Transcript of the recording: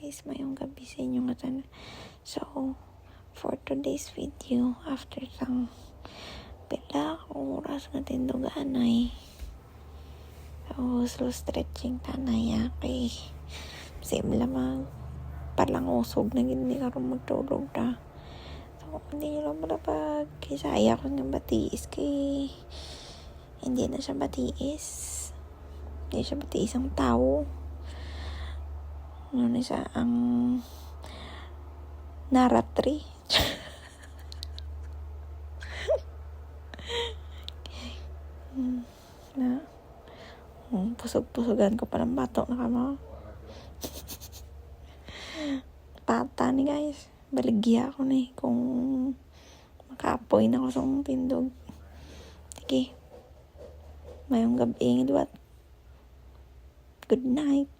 guys, mayong gabi sa inyo nga tanan. So, for today's video, after sang pila kung oras nga tindugan ay slow stretching tanay kay sim lamang parang usog na gindi karon magtulog ta. So, hindi nyo lang malapag kay saya ko nga batiis kay hindi na siya batiis. Hindi siya batiis ang tao. Ano na siya ang naratri. Na pusog-pusogan ko palang batok na kamo. Pata ni guys. Baligya ako ni kung makapoy na ko sa tindog. Sige. Mayong gabi. Good night.